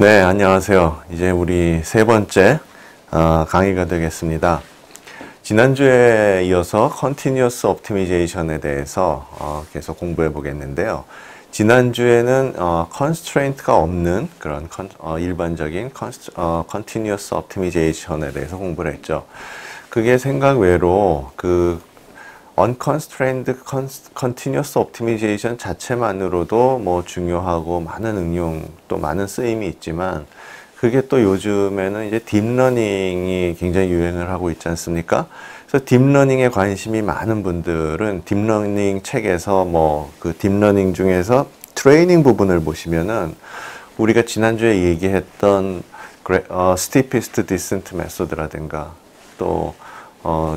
네, 안녕하세요. 이제 우리 세 번째 강의가 되겠습니다. 지난주에 이어서 Continuous Optimization에 대해서 계속 공부해 보겠는데요. 지난주에는 constraint가 없는 그런 일반적인 Continuous Optimization에 대해서 공부를 했죠. 그게 생각 외로 unconstrained continuous optimization 자체만으로도 뭐 중요하고 많은 응용 또 많은 쓰임이 있지만 그게 또 요즘에는 이제 딥러닝이 굉장히 유행을 하고 있지 않습니까? 그래서 딥러닝에 관심이 많은 분들은 딥러닝 책에서 뭐 그 딥러닝 중에서 트레이닝 부분을 보시면은 우리가 지난주에 얘기했던 스티피스트 디센트 메소드라든가 또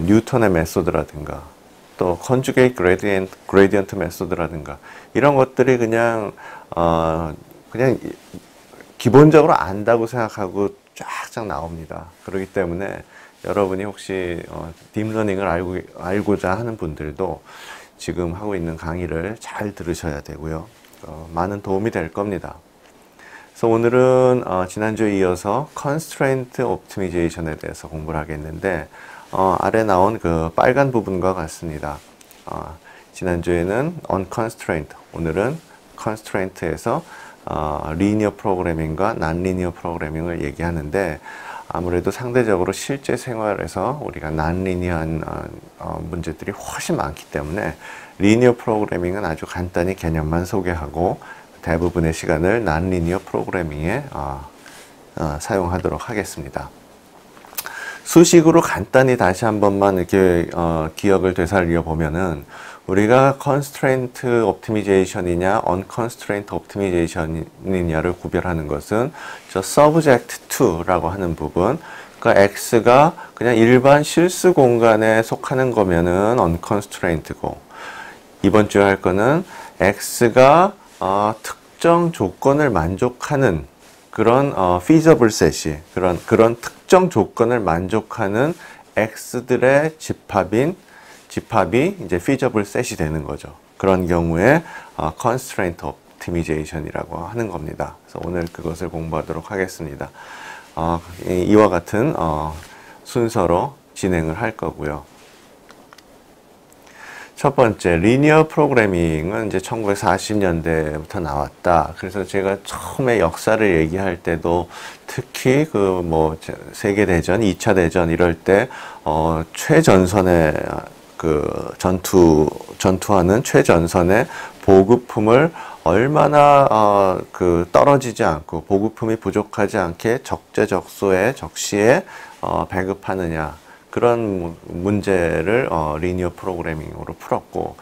뉴턴의 메소드라든가 또 conjugate gradient 메소드라든가 이런 것들이 그냥 기본적으로 안다고 생각하고 쫙쫙 나옵니다. 그렇기 때문에 여러분이 혹시 딥러닝을 알고자 하는 분들도 지금 하고 있는 강의를 잘 들으셔야 되고요. 많은 도움이 될 겁니다. 그래서 오늘은 지난주에 이어서 constraint optimization에 대해서 공부를 하겠는데 아래 나온 그 빨간 부분과 같습니다. 지난주에는 unconstraint, 오늘은 constraint에서 linear programming과 non-linear programming을 얘기하는데 아무래도 상대적으로 실제 생활에서 우리가 non-linear한 문제들이 훨씬 많기 때문에 linear programming은 아주 간단히 개념만 소개하고 대부분의 시간을 non-linear programming에 사용하도록 하겠습니다. 수식으로 간단히 다시 한 번만 이렇게 기억을 되살려 보면은 우리가 constraint optimization이냐 unconstraint optimization이냐를 구별하는 것은 저 subject to라고 하는 부분, 그러니까 x가 그냥 일반 실수 공간에 속하는 거면은 unconstraint고, 이번 주에 할 거는 x가 특정 조건을 만족하는 그런 feasible set이 그런 특정 조건을 만족하는 x들의 집합이 이제 feasible set이 되는 거죠. 그런 경우에 constraint optimization이라고 하는 겁니다. 그래서 오늘 그것을 공부하도록 하겠습니다. 이와 같은 순서로 진행을 할 거고요. 첫 번째, 리니어 프로그래밍은 이제 1940년대부터 나왔다. 그래서 제가 처음에 역사를 얘기할 때도 특히 세계대전, 2차 대전 이럴 때, 최전선에 전투하는 최전선의 보급품을 얼마나 떨어지지 않고 보급품이 부족하지 않게 적재적소에 적시에 배급하느냐. 그런 문제를 리니어 프로그래밍으로 풀었고,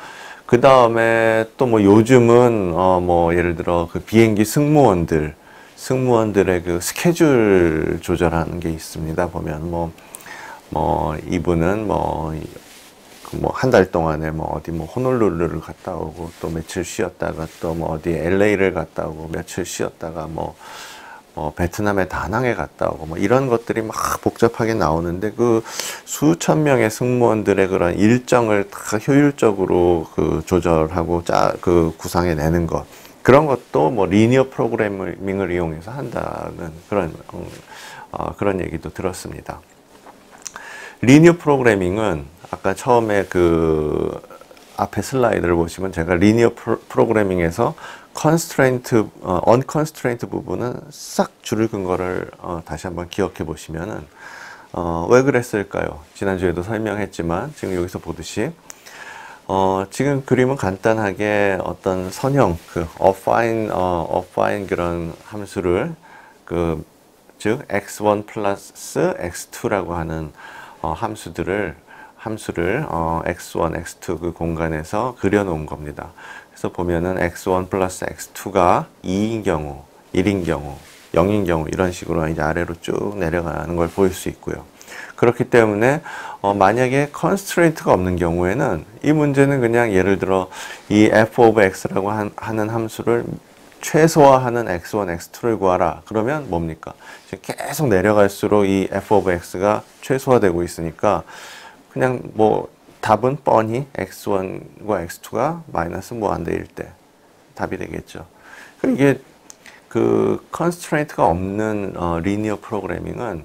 그 다음에 또 요즘은 예를 들어 그 비행기 승무원들의 그 스케줄 조절하는 게 있습니다. 보면 이분은 한 달 동안에 어디 호놀룰루를 갔다 오고 또 며칠 쉬었다가 또 어디 LA를 갔다 오고 며칠 쉬었다가 베트남의 다낭에 갔다 오고 이런 것들이 막 복잡하게 나오는데 그 수천 명의 승무원들의 그런 일정을 다 효율적으로 조절하고 구상해 내는 것, 그런 것도 리니어 프로그래밍을 이용해서 한다는 그런 얘기도 들었습니다. 리니어 프로그래밍은 아까 처음에 앞에 슬라이드를 보시면 제가 리니어 프로그래밍에서 unconstraint 부분은 싹 줄을 긋은 거를 다시 한번 기억해 보시면은 왜 그랬을까요? 지난주에도 설명했지만 지금 여기서 보듯이 지금 그림은 간단하게 어떤 선형, affine 그런 함수를 즉 x1 플러스 x2라고 하는 함수를 x1, x2 그 공간에서 그려놓은 겁니다. 그래서 보면은 x1 플러스 x2가 2인 경우, 1인 경우, 0인 경우 이런 식으로 이제 아래로 쭉 내려가는 걸 보일 수 있고요. 그렇기 때문에 만약에 constraint가 없는 경우에는 이 문제는 그냥 예를 들어 이 f of x라고 하는 함수를 최소화하는 x1, x2를 구하라. 그러면 뭡니까? 계속 내려갈수록 이 f of x가 최소화되고 있으니까 그냥 답은 뻔히 x1과 x2가 마이너스 무한대일 때 답이 되겠죠. 이게 그 constraint가 없는 리니어 프로그래밍은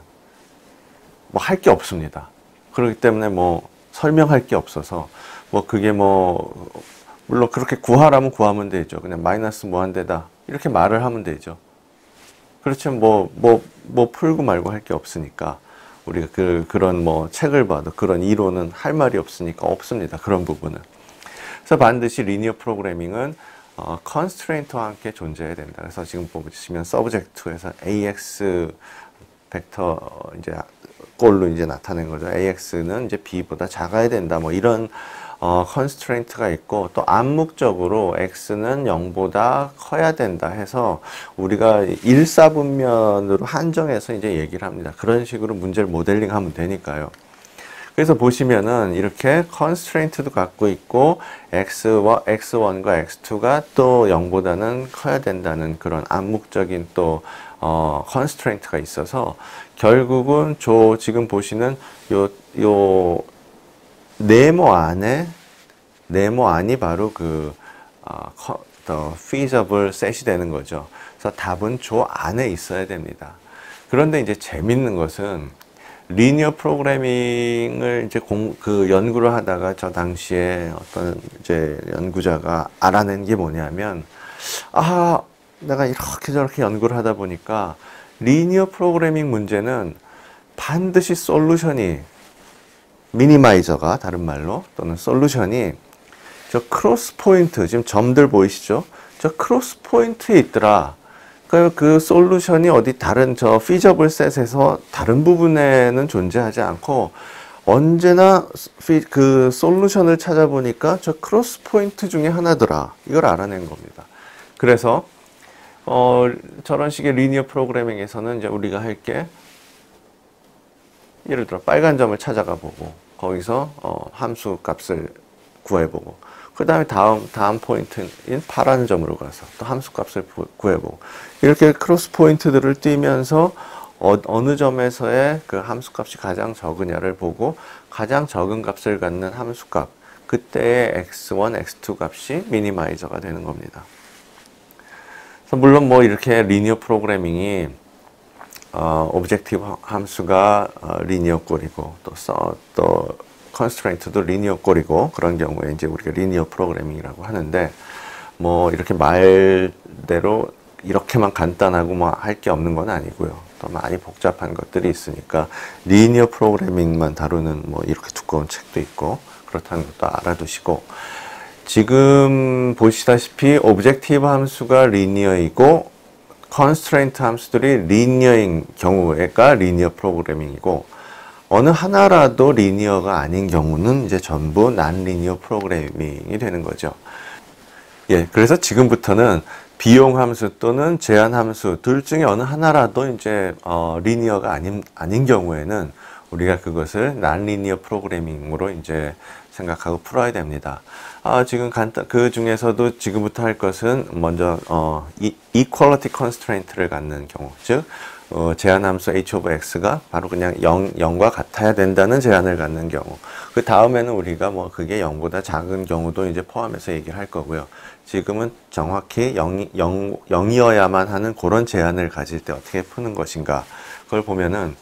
뭐 할 게 없습니다. 그렇기 때문에 뭐 설명할 게 없어서 뭐 그게 뭐 물론 그렇게 구하라면 구하면 되죠. 그냥 마이너스 무한대다 이렇게 말을 하면 되죠. 그렇지만 뭐 풀고 말고 할 게 없으니까 우리가 그런 뭐 책을 봐도 그런 이론은 할 말이 없으니까 없습니다. 그런 부분은. 그래서 반드시 리니어 프로그래밍은 constraint와 함께 존재해야 된다. 그래서 지금 보시면 subject에서 ax 벡터 이제 꼴로 이제 나타낸 거죠. ax는 이제 b보다 작아야 된다. 뭐 이런 constraint가 있고 또 암묵적으로 x는 0보다 커야 된다 해서 우리가 일사분면으로 한정해서 이제 얘기를 합니다. 그런 식으로 문제를 모델링하면 되니까요. 그래서 보시면은 이렇게 constraint도 갖고 있고 x1과 x2가 또 0보다는 커야 된다는 그런 암묵적인 또 constraint가 있어서 결국은 지금 보시는 요 네모 안이 바로 the feasible set이 되는 거죠. 그래서 답은 저 안에 있어야 됩니다. 그런데 이제 재밌는 것은 리니어 프로그래밍을 이제 연구를 하다가 저 당시에 어떤 이제 연구자가 알아낸 게 뭐냐면, 내가 이렇게 저렇게 연구를 하다 보니까 리니어 프로그래밍 문제는 반드시 솔루션이 미니마이저가 다른 말로 또는 솔루션이 저 크로스 포인트 지금 점들 보이시죠? 저 크로스 포인트에 있더라. 그 솔루션이 어디 다른 저 feasible set에서 다른 부분에는 존재하지 않고 언제나 그 솔루션을 찾아보니까 저 크로스 포인트 중에 하나더라. 이걸 알아낸 겁니다. 그래서 저런 식의 리니어 프로그래밍에서는 이제 우리가 할 게 예를 들어 빨간 점을 찾아가 보고 거기서 함수 값을 구해보고 그 다음에 다음 포인트인 파란 점으로 가서 또 함수 값을 구해보고 이렇게 크로스 포인트들을 띄면서 어느 점에서의 그 함수 값이 가장 적으냐를 보고 가장 적은 값을 갖는 함수 값 그때의 x1, x2 값이 미니마이저가 되는 겁니다. 그래서 물론 뭐 이렇게 리니어 프로그래밍이 오브젝티브 함수가 리니어 꼴이고 또 constraint도 리니어 꼴이고 그런 경우에 이제 우리가 리니어 프로그래밍이라고 하는데 뭐 이렇게 말대로 이렇게만 간단하고 뭐 할 게 없는 건 아니고요. 또 많이 복잡한 것들이 있으니까 리니어 프로그래밍만 다루는 뭐 이렇게 두꺼운 책도 있고 그렇다는 것도 알아두시고 지금 보시다시피 오브젝티브 함수가 리니어이고 constraint 함수들이 리니어인 경우가 리니어 프로그래밍이고 어느 하나라도 리니어가 아닌 경우는 이제 전부 non-linear 프로그래밍이 되는 거죠. 예, 그래서 지금부터는 비용 함수 또는 제한 함수 둘 중에 어느 하나라도 이제 리니어가 아닌 경우에는 우리가 그것을 non-linear 프로그래밍으로 이제 생각하고 풀어야 됩니다. 지금 그 중에서도 지금부터 할 것은 먼저 equality constraint를 갖는 경우, 즉 제한함수 h of x가 바로 그냥 0과 같아야 된다는 제한을 갖는 경우. 그 다음에는 우리가 뭐 그게 0보다 작은 경우도 이제 포함해서 얘기를 할 거고요. 지금은 정확히 0이어야만 하는 그런 제한을 가질 때 어떻게 푸는 것인가. 그걸 보면은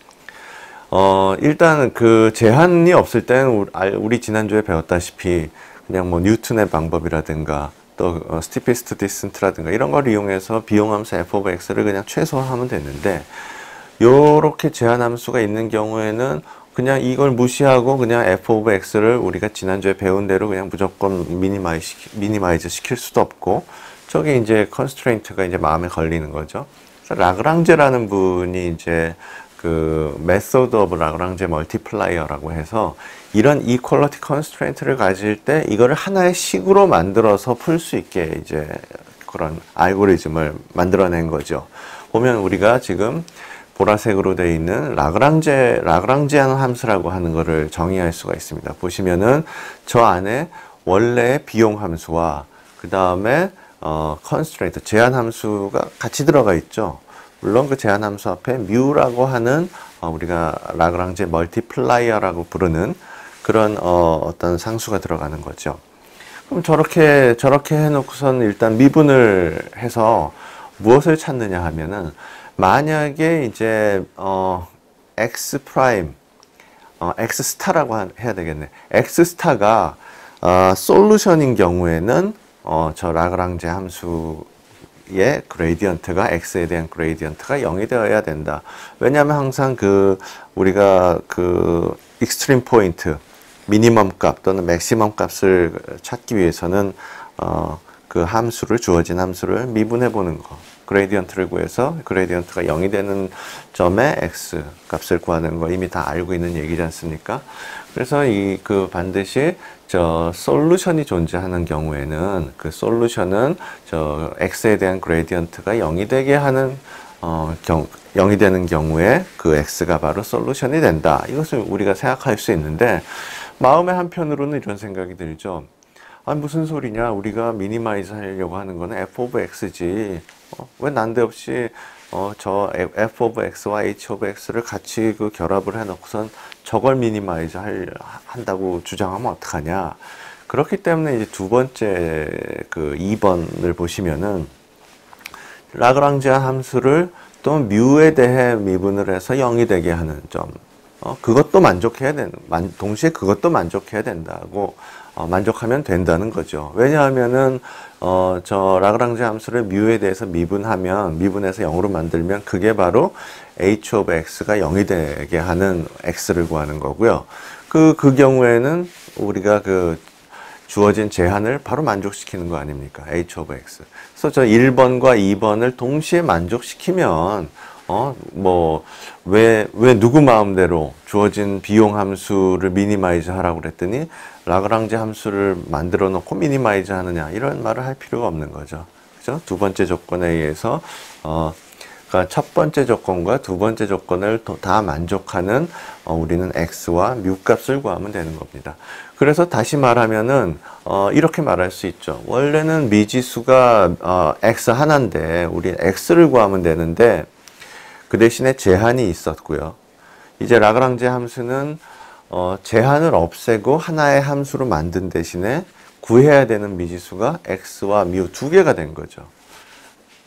일단 그 제한이 없을 때는 우리 지난주에 배웠다시피 그냥 뭐 뉴턴의 방법이라든가 또 스티피스트 디센트라든가 이런 걸 이용해서 비용함수 f of x를 그냥 최소화하면 되는데 요렇게 제한함수가 있는 경우에는 그냥 이걸 무시하고 그냥 f of x를 우리가 지난주에 배운 대로 그냥 무조건 미니마이즈 시킬 수도 없고 저게 이제 컨스트레인트가 이제 마음에 걸리는 거죠. 그래서 라그랑제라는 분이 이제 그 메소드 오브 라그랑제 멀티플라이어라고 해서 이런 이퀄리티 컨스트레인트를 가질 때 이거를 하나의 식으로 만들어서 풀 수 있게 이제 그런 알고리즘을 만들어낸 거죠. 보면 우리가 지금 보라색으로 되어 있는 라그랑제안 함수라고 하는 것을 정의할 수가 있습니다. 보시면은 저 안에 원래의 비용 함수와 그 다음에 컨스트레인트 제한 함수가 같이 들어가 있죠. 물론 그 제한 함수 앞에 뮤라고 하는 우리가 라그랑제 멀티플라이어라고 부르는 그런 어떤 상수가 들어가는 거죠. 그럼 저렇게 해놓고선 일단 미분을 해서 무엇을 찾느냐 하면은 만약에 이제 x 프라임 x 스타라고 해야 되겠네. x 스타가 솔루션인 경우에는 저 라그랑제 함수의 그레이디언트가 x에 대한 그레이디언트가 0이 되어야 된다. 왜냐하면 항상 우리가 익스트림 포인트 미니멈 값 또는 맥시멈 값을 찾기 위해서는 그 함수를 주어진 함수를 미분해 보는 거. 그레이디언트를 구해서 그레이디언트가 0이 되는 점에 x 값을 구하는 거 이미 다 알고 있는 얘기지 않습니까? 그래서 반드시 저 솔루션이 존재하는 경우에는 그 솔루션은 저 x에 대한 그레이디언트가 0이 되게 하는 0이 되는 경우에 그 x가 바로 솔루션이 된다. 이것을 우리가 생각할 수 있는데 마음의 한편으로는 이런 생각이 들죠. 아, 무슨 소리냐? 우리가 미니마이즈 하려고 하는 거는 f 오브 x지. 왜 난데없이 저 f 오브 x와 h 오브 x를 같이 결합을 해놓고선 저걸 미니마이즈 한다고 주장하면 어떡하냐? 그렇기 때문에 이제 두 번째 2번을 보시면은 라그랑지안 함수를 또 뮤에 대해 미분을 해서 0이 되게 하는 점. 그것도 동시에 그것도 만족해야 된다고 만족하면 된다는 거죠. 왜냐하면은 저 라그랑지 함수를 뮤에 대해서 미분해서 0으로 만들면 그게 바로 h 오브 x가 0이 되게 하는 x를 구하는 거고요. 그 경우에는 우리가 주어진 제한을 바로 만족시키는 거 아닙니까? h 오브 x. 그래서 저 1번과 2번을 동시에 만족시키면 왜 누구 마음대로 주어진 비용 함수를 미니마이즈 하라고 그랬더니 라그랑지 함수를 만들어 놓고 미니마이즈 하느냐 이런 말을 할 필요가 없는 거죠. 그죠? 두 번째 조건에 의해서 그러니까 첫 번째 조건과 두 번째 조건을 다 만족하는 우리는 x와 뮤 값을 구하면 되는 겁니다. 그래서 다시 말하면은 이렇게 말할 수 있죠. 원래는 미지수가 x 하나인데 우리 x를 구하면 되는데 그 대신에 제한이 있었고요. 이제 라그랑지 함수는 제한을 없애고 하나의 함수로 만든 대신에 구해야 되는 미지수가 x와 뮤 두 개가 된 거죠.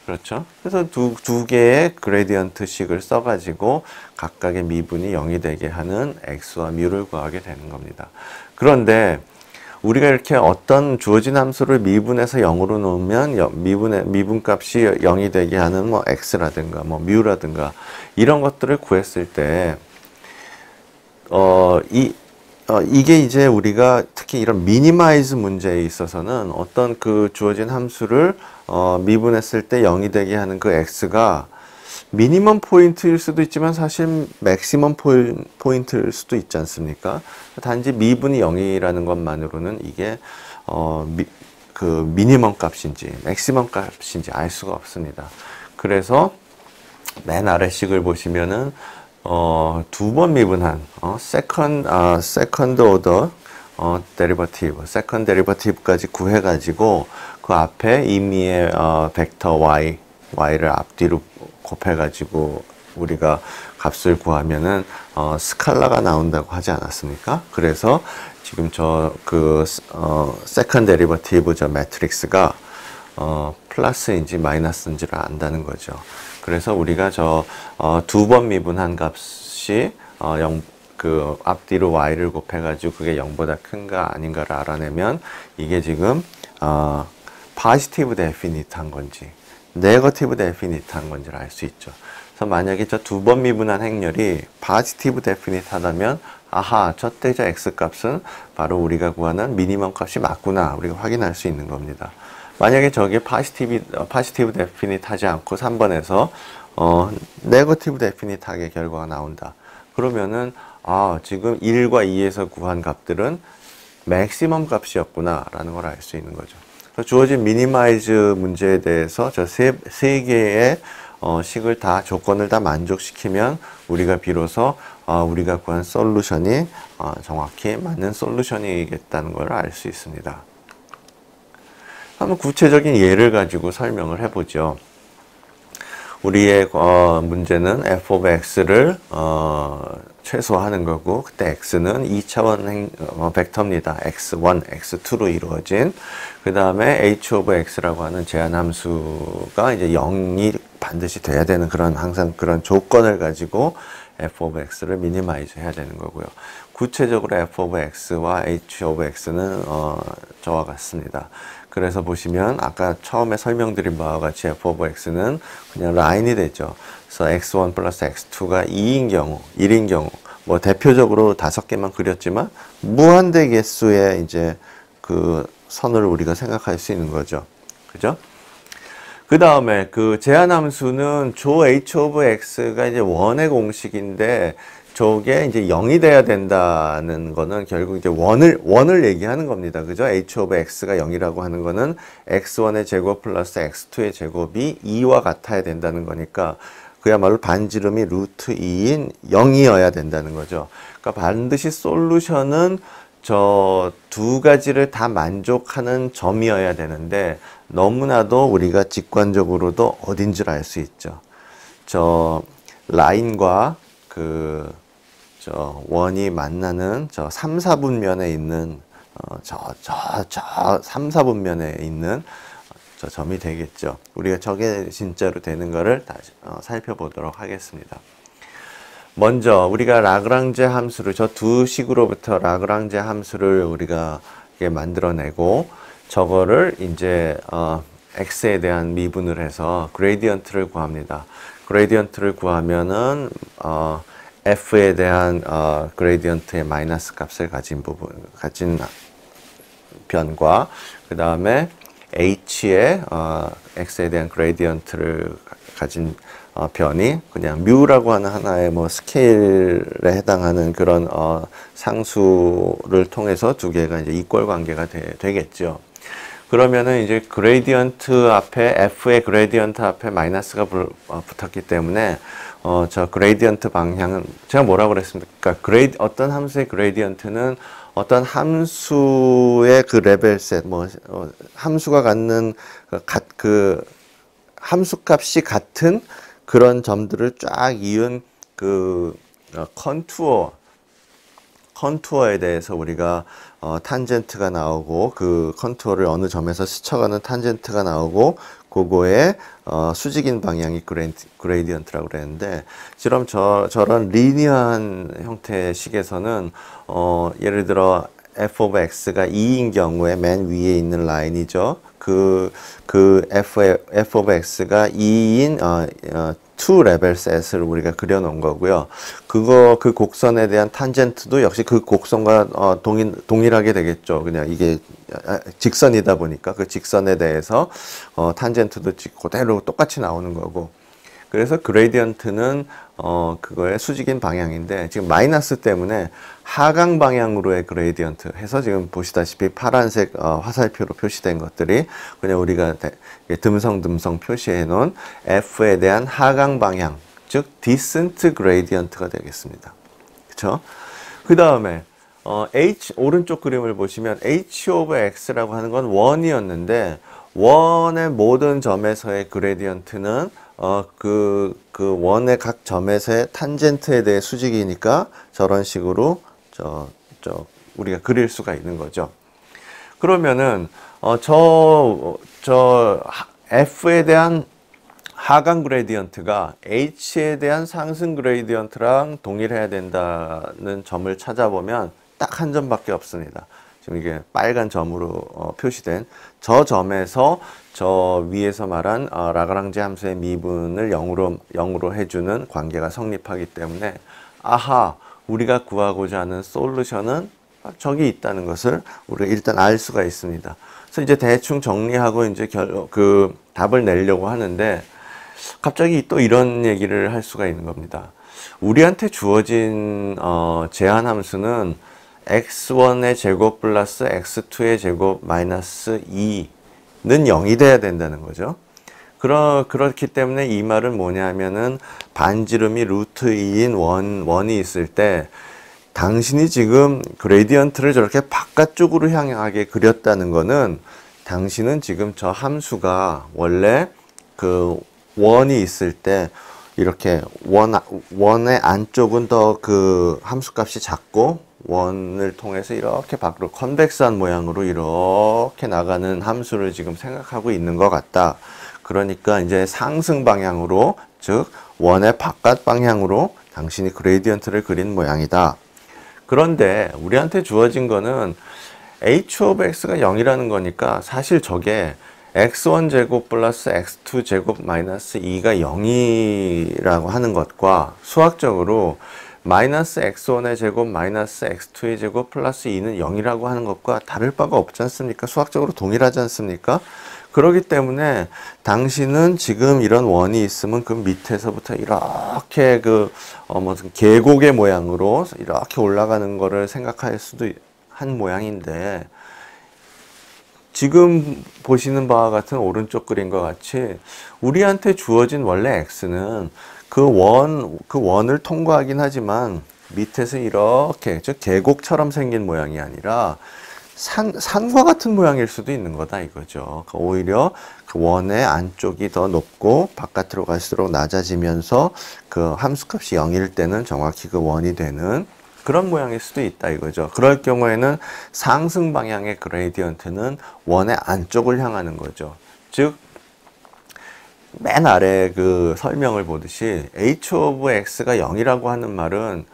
그렇죠? 그래서 두 개의 그레디언트 식을 써가지고 각각의 미분이 0이 되게 하는 x와 뮤를 구하게 되는 겁니다. 그런데 우리가 이렇게 어떤 주어진 함수를 미분해서 0으로 놓으면 미분값이 0이 되게 하는 x라든가 뮤라든가 이런 것들을 구했을 때 이게 이제 우리가 특히 이런 미니마이즈 문제에 있어서는 어떤 주어진 함수를 미분했을 때 0이 되게 하는 그 x가 미니멈 포인트일 수도 있지만 사실 맥시멈 포인트일 수도 있지 않습니까? 단지 미분이 0이라는 것만으로는 이게 미니멈 값인지 맥시멈 값인지 알 수가 없습니다. 그래서 맨 아래 식을 보시면은 두 번 미분한 세컨드 오더 데리버티브, 세컨드 데리버티브까지 구해가지고 그 앞에 임의의 벡터 y를 앞뒤로 곱해가지고 우리가 값을 구하면은 스칼라가 나온다고 하지 않았습니까? 그래서 지금 세컨드 데리버티브 저 매트릭스가 플러스인지 마이너스인지를 안다는 거죠. 그래서 우리가 두 번 미분한 값이 앞뒤로 y를 곱해가지고 그게 0보다 큰가 아닌가를 알아내면 이게 지금 포지티브 데피니트한 건지 네거티브 데피니트한 건지를 알 수 있죠. 그래서 만약에 저 두 번 미분한 행렬이 포지티브 데피니트하다면 아하, 저때 저 x 값은 바로 우리가 구하는 미니멈 값이 맞구나 우리가 확인할 수 있는 겁니다. 만약에 저게 포지티브 데피니트 하지 않고 3번에서 네거티브 데피니트하게 결과가 나온다. 그러면은 지금 1과 2에서 구한 값들은 맥시멈 값이었구나 라는 걸 알 수 있는 거죠. 그래서 주어진 미니마이즈 문제에 대해서 저 세 개의 식을 조건을 다 만족시키면 우리가 비로소 우리가 구한 솔루션이 정확히 맞는 솔루션이겠다는 걸 알 수 있습니다. 한번 구체적인 예를 가지고 설명을 해보죠. 우리의 문제는 f of x를 최소화하는 거고, 그때 x는 2차원 벡터입니다. x1, x2로 이루어진. 그 다음에 h of x라고 하는 제한함수가 이제 0이 반드시 돼야 되는 그런 항상 그런 조건을 가지고 f of x를 미니마이즈 해야 되는 거고요. 구체적으로 f of x와 h of x는 저와 같습니다. 그래서 보시면 아까 처음에 설명드린 바와 같이 f of x는 그냥 라인이 되죠. 그래서 x1 플러스 x2가 2인 경우, 1인 경우, 뭐 대표적으로 5개만 그렸지만 무한대 개수의 이제 그 선을 우리가 생각할 수 있는 거죠. 그죠? 그 다음에 그 제한함수는 조 h of x가 이제 원의 공식인데 저게 이제 0이 돼야 된다는 거는 결국 이제 원을 얘기하는 겁니다. 그죠? h of x가 0이라고 하는 거는 x1의 제곱 플러스 x2의 제곱이 2와 같아야 된다는 거니까 그야말로 반지름이 루트 2인 0이어야 된다는 거죠. 그러니까 반드시 솔루션은 저 두 가지를 다 만족하는 점이어야 되는데 너무나도 우리가 직관적으로도 어딘 줄 알 수 있죠. 저 라인과 그 저 원이 만나는 저 3, 4분면에 있는 저 3, 4분면에 있는 저 점이 되겠죠. 우리가 저게 진짜로 되는 거를 다시 살펴보도록 하겠습니다. 먼저 우리가 라그랑제 함수를 저 두 식으로부터 라그랑제 함수를 우리가 만들어내고 저거를 이제 x에 대한 미분을 해서 그레디언트를 구합니다. 그레디언트를 구하면은 f에 대한 그레디언트의 마이너스 값을 가진 변과 그 다음에 h의 x에 대한 그레디언트를 가진 변이 그냥 뮤라고 하는 하나의 뭐 스케일에 해당하는 그런 상수를 통해서 두 개가 이제 이퀄 관계가 되겠죠. 그러면은 이제 그레디언트 앞에 f의 그레디언트 앞에 마이너스가 붙었기 때문에 저 그레디언트 방향은 제가 뭐라고 그랬습니까? 어떤 함수의 그레디언트는 어떤 함수의 그 레벨셋 함수가 갖는 그 함수값이 같은 그런 점들을 쫙 이은 그 컨투어에 대해서 우리가 탄젠트가 나오고 그 컨투어를 어느 점에서 스쳐가는 탄젠트가 나오고 그거의 수직인 방향이 그레디언트라고 그랬는데 저런 리니어한 형태의 식에서는 예를 들어 f of x가 2인 경우에 맨 위에 있는 라인이죠. 그 f of x가 2인 2 레벨 셋을 우리가 그려놓은 거고요. 그 곡선에 대한 탄젠트도 역시 그 곡선과 동일하게 되겠죠. 그냥 이게 직선이다 보니까 그 직선에 대해서 탄젠트도 그대로 똑같이 나오는 거고. 그래서 그레디언트는 그거의 수직인 방향인데 지금 마이너스 때문에 하강 방향으로의 그레디언트 해서 지금 보시다시피 파란색 화살표로 표시된 것들이 그냥 우리가 듬성듬성 표시해 놓은 F에 대한 하강 방향, 즉 디센트 그레디언트가 되겠습니다. 그렇죠? 그 다음에 오른쪽 그림을 보시면 h of x라고 하는 건 원이었는데 원의 모든 점에서의 그레디언트는 그 원의 각 점에서의 탄젠트에 대해 수직이니까 저런 식으로 우리가 그릴 수가 있는 거죠. 그러면은 f에 대한 하강 그레디언트가 h에 대한 상승 그레디언트랑 동일해야 된다는 점을 찾아보면 딱 한 점밖에 없습니다. 지금 이게 빨간 점으로 표시된 저 점에서 저 위에서 말한 라그랑제 함수의 미분을 0으로 해주는 관계가 성립하기 때문에 아하, 우리가 구하고자 하는 솔루션은 저기 있다는 것을 우리가 일단 알 수가 있습니다. 그래서 이제 대충 정리하고 이제 그 답을 내려고 하는데 갑자기 또 이런 얘기를 할 수가 있는 겁니다. 우리한테 주어진 제한함수는 x1의 제곱 플러스 x2의 제곱 마이너스 2는 0이 돼야 된다는 거죠. 그렇기 때문에 이 말은 뭐냐면은 반지름이 루트 2인 원이 있을 때 당신이 지금 그레디언트를 저렇게 바깥쪽으로 향하게 그렸다는 거는 당신은 지금 저 함수가 원래 그 원이 있을 때 이렇게 원의 안쪽은 더 그 함수값이 작고 원을 통해서 이렇게 밖으로 컨벡스한 모양으로 이렇게 나가는 함수를 지금 생각하고 있는 것 같다. 그러니까 이제 상승 방향으로, 즉 원의 바깥 방향으로 당신이 그레이디언트를 그린 모양이다. 그런데 우리한테 주어진 거는 h of x가 0이라는 거니까 사실 저게 x1 제곱 플러스 x2 제곱 마이너스 2가 0이라고 하는 것과 수학적으로 마이너스 x1의 제곱 마이너스 x2의 제곱 플러스 2는 0이라고 하는 것과 다를 바가 없지 않습니까? 수학적으로 동일하지 않습니까? 그렇기 때문에 당신은 지금 이런 원이 있으면 그 밑에서부터 이렇게 무슨 계곡의 모양으로 이렇게 올라가는 거를 생각할 수도 한 모양인데, 지금 보시는 바와 같은 오른쪽 그림과 같이 우리한테 주어진 원래 x는 그 원을 통과하긴 하지만 밑에서 이렇게 즉 계곡처럼 생긴 모양이 아니라 산과 같은 모양일 수도 있는 거다 이거죠. 오히려 그 원의 안쪽이 더 높고 바깥으로 갈수록 낮아지면서 그 함수값이 0일 때는 정확히 그 원이 되는 그런 모양일 수도 있다 이거죠. 그럴 경우에는 상승 방향의 그레이디언트는 원의 안쪽을 향하는 거죠. 즉 맨 아래 그 설명을 보듯이 h of x가 0이라고 하는 말은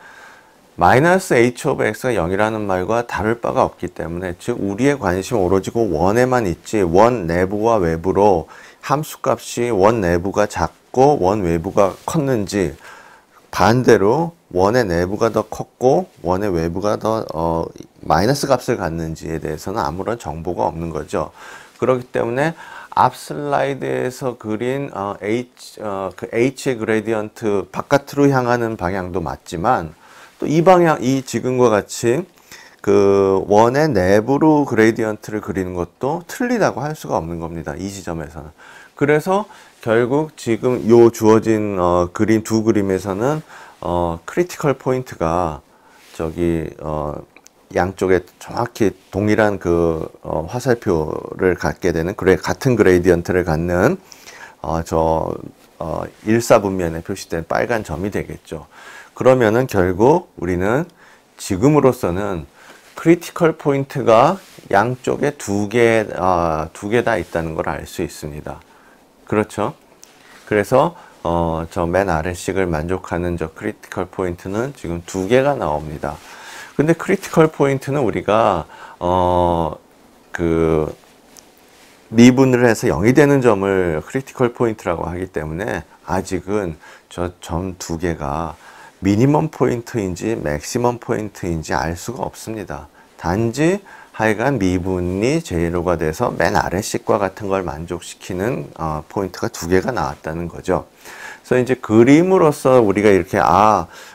마이너스 h of x가 0이라는 말과 다를 바가 없기 때문에, 즉 우리의 관심은 오로지고 원에만 있지 원 내부와 외부로 함수값이 원 내부가 작고 원 외부가 컸는지, 반대로 원의 내부가 더 컸고 원의 외부가 더 마이너스 값을 갖는지에 대해서는 아무런 정보가 없는 거죠. 그렇기 때문에 앞 슬라이드에서 그린 그 h의 그레디언트 바깥으로 향하는 방향도 맞지만, 또 이 방향, 이 지금과 같이 그 원의 내부로 그레디언트를 그리는 것도 틀리다고 할 수가 없는 겁니다. 이 지점에서는. 그래서 결국 지금 요 주어진 그림 두 그림에서는 크리티컬 포인트가 저기 양쪽에 정확히 동일한 그 화살표를 갖게 되는 같은 그레이디언트를 갖는 일사분면에 표시된 빨간 점이 되겠죠. 그러면은 결국 우리는 지금으로서는 크리티컬 포인트가 양쪽에 두 개 다 있다는 걸 알 수 있습니다. 그렇죠? 그래서 저 맨 아래식을 만족하는 저 크리티컬 포인트는 지금 두 개가 나옵니다. 근데 크리티컬 포인트는 우리가 그 미분을 해서 0이 되는 점을 크리티컬 포인트라고 하기 때문에 아직은 저 점 두 개가 미니멈 포인트인지 맥시멈 포인트인지 알 수가 없습니다. 단지 하여간 미분이 제로가 돼서 맨 아래식과 같은 걸 만족시키는 포인트가 두 개가 나왔다는 거죠. 그래서 이제 그림으로서 우리가 이렇게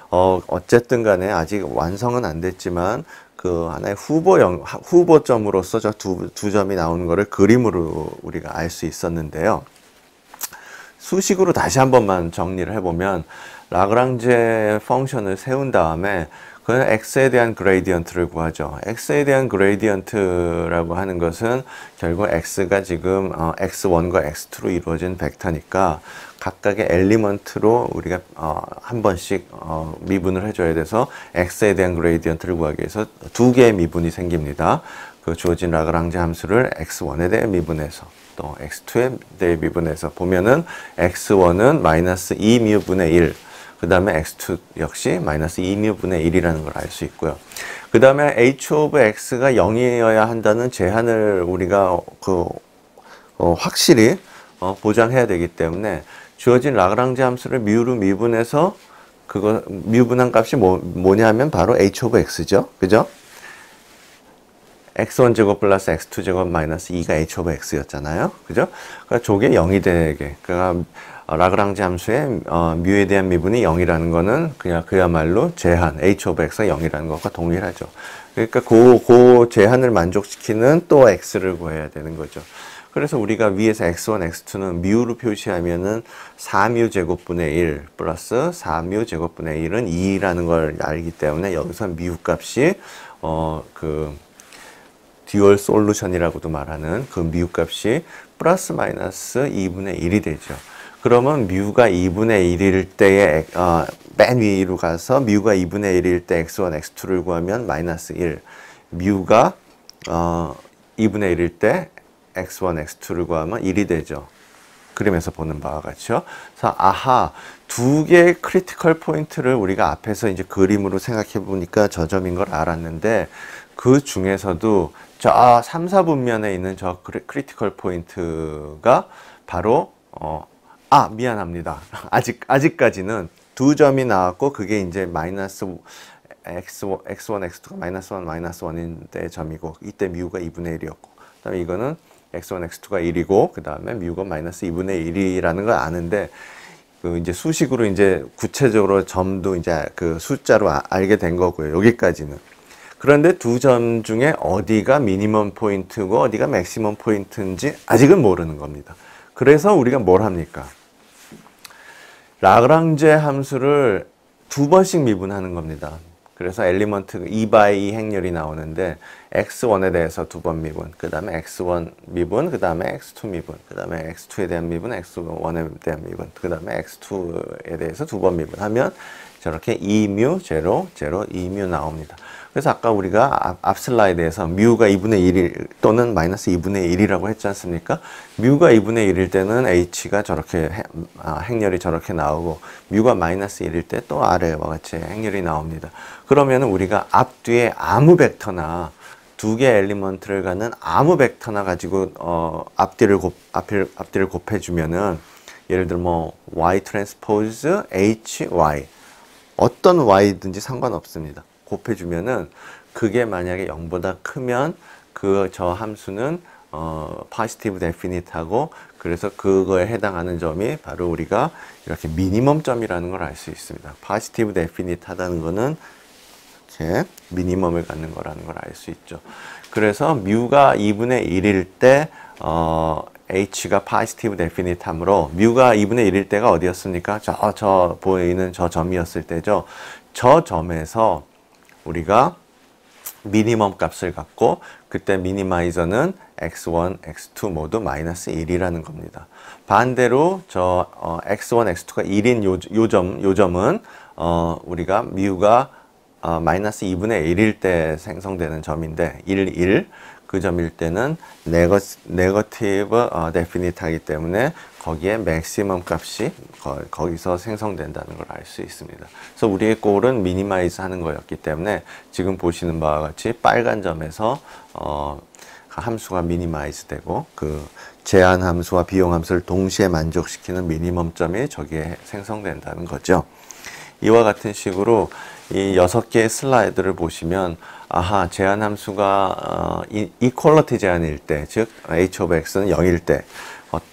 어쨌든 간에 아직 완성은 안 됐지만 그 하나의 후보점으로서 저 두 점이 나오는 거를 그림으로 우리가 알 수 있었는데요. 수식으로 다시 한 번만 정리를 해보면, 라그랑제 펑션을 세운 다음에 그는 x에 대한 그레이디언트를 구하죠. x에 대한 그레이디언트라고 하는 것은 결국 x가 지금 x1과 x2로 이루어진 벡터니까 각각의 엘리먼트로 우리가 한 번씩 미분을 해줘야 돼서 x에 대한 그레이디언트를 구하기 위해서 두 개의 미분이 생깁니다. 그 주어진 라그랑제 함수를 x1에 대해 미분해서 또 x2에 대해 미분해서 보면은 x1은 마이너스 2μ분의 1, 그 다음에 x2 역시 마이너스 2μ분의 1이라는 걸 알 수 있고요. 그 다음에 h of x가 0이어야 한다는 제한을 우리가 확실히 보장해야 되기 때문에 주어진 라그랑제 함수를 미로 미분해서 미분한 값이 뭐냐면 바로 h of x죠. 그죠? x1 제곱 플러스 x2 제곱 마이너스 2가 h of x였잖아요. 그죠? 그러니까 저게 0이 되게, 그러니까 라그랑제 함수의 뮤에 대한 미분이 0이라는 거는 그야말로 제한, h of x가 0이라는 것과 동일하죠. 그러니까 그 제한을 만족시키는 또 x를 구해야 되는 거죠. 그래서 우리가 위에서 x1, x2는 뮤로 표시하면은 4뮤 제곱분의 1 플러스 4뮤 제곱분의 1은 2라는 걸 알기 때문에 여기서 뮤 값이 듀얼 솔루션이라고도 말하는 그 뮤 값이 플러스 마이너스 2분의 1이 되죠. 그러면 뮤가 2분의 1일 때에 맨 위로 가서 뮤가 2분의 1일 때 x1, x2를 구하면 마이너스 1, 뮤가 2분의 1일 때 x1, x2를 구하면 1이 되죠. 그림에서 보는 바와 같이요. 그래서 아하, 두 개의 크리티컬 포인트를 우리가 앞에서 이제 그림으로 생각해 보니까 저 점인 걸 알았는데, 그 중에서도 저 3, 4분면에 있는 저 크리티컬 포인트가 바로 미안합니다. 아직까지는 두 점이 나왔고, 그게 이제 마이너스 x1, x2가 마이너스 1, 마이너스 1인데 점이고, 이때 뮤가 2분의 1이었고, 그 다음에 이거는 x1, x2가 1이고, 그 다음에 뮤가 마이너스 2분의 1이라는 걸 아는데, 그 이제 수식으로 이제 구체적으로 점도 이제 그 숫자로 알게 된 거고요. 여기까지는. 그런데 두 점 중에 어디가 미니멈 포인트고 어디가 맥시멈 포인트인지 아직은 모르는 겁니다. 그래서 우리가 뭘 합니까? 라그랑제 함수를 두 번씩 미분하는 겁니다. 그래서 엘리먼트 2×2 행렬이 나오는데 x1에 대해서 두 번 미분, 그 다음에 x1 미분, 그 다음에 x2 미분, 그 다음에 x2에 대한 미분, x1에 대한 미분, 그 다음에 x2에 대해서 두 번 미분하면 저렇게 2뮤, 0, 0, 2뮤 나옵니다. 그래서 아까 우리가 앞 슬라이드에서 뮤가 2분의 1 또는 마이너스 2분의 1이라고 했지 않습니까? 뮤가 2분의 1일 때는 h가 저렇게 행렬이 저렇게 나오고, 뮤가 마이너스 1일 때 또 아래와 같이 행렬이 나옵니다. 그러면 우리가 앞뒤에 아무 벡터나 두 개의 엘리먼트를 갖는 아무 벡터나 가지고 앞뒤를 곱해주면은, 예를 들어 뭐 y 트랜스포즈 hy, 어떤 y든지 상관없습니다. 곱해주면은 그게 만약에 0보다 크면 저 함수는 positive definite하고, 그래서 그거에 해당하는 점이 바로 우리가 이렇게 미니멈 점이라는 걸 알 수 있습니다. positive definite 하다는 거는 이렇게 미니멈을 갖는 거라는 걸 알 수 있죠. 그래서 뮤가 2분의 1일 때 h가 positive definite 하므로, 뮤가 2분의 1일 때가 어디였습니까? 저 보이는 저 점이었을 때죠. 저 점에서 우리가 미니멈 값을 갖고, 그때 미니마이저는 x1, x2 모두 마이너스 1이라는 겁니다. 반대로 저 x1, x2가 1인 요 점은 우리가 뮤가 마이너스 2분의 1일 때 생성되는 점인데, 1, 그 점일 때는 네거티브 데피니트 하기 때문에 거기에 맥시멈 값이 거기서 생성된다는 걸 알 수 있습니다. 그래서 우리의 골은 미니마이즈 하는 거였기 때문에 지금 보시는 바와 같이 빨간 점에서 함수가 미니마이즈 되고, 그 제한 함수와 비용 함수를 동시에 만족시키는 미니멈 점이 저기에 생성된다는 거죠. 이와 같은 식으로 이 6개의 슬라이드를 보시면, 아하, 제한 함수가 이퀄리티 제한일 때, 즉 h of x는 0일 때,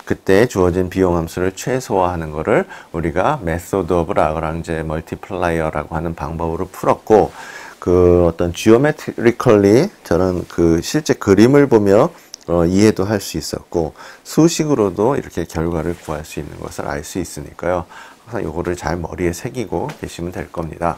그때 주어진 비용 함수를 최소화하는 거를 우리가 메소드 오브 라그랑제 멀티플라이어라고 하는 방법으로 풀었고, 그 어떤 지오메트리컬리 저는 그 실제 그림을 보며 이해도 할 수 있었고, 수식으로도 이렇게 결과를 구할 수 있는 것을 알 수 있으니까요. 항상 요거를 잘 머리에 새기고 계시면 될 겁니다.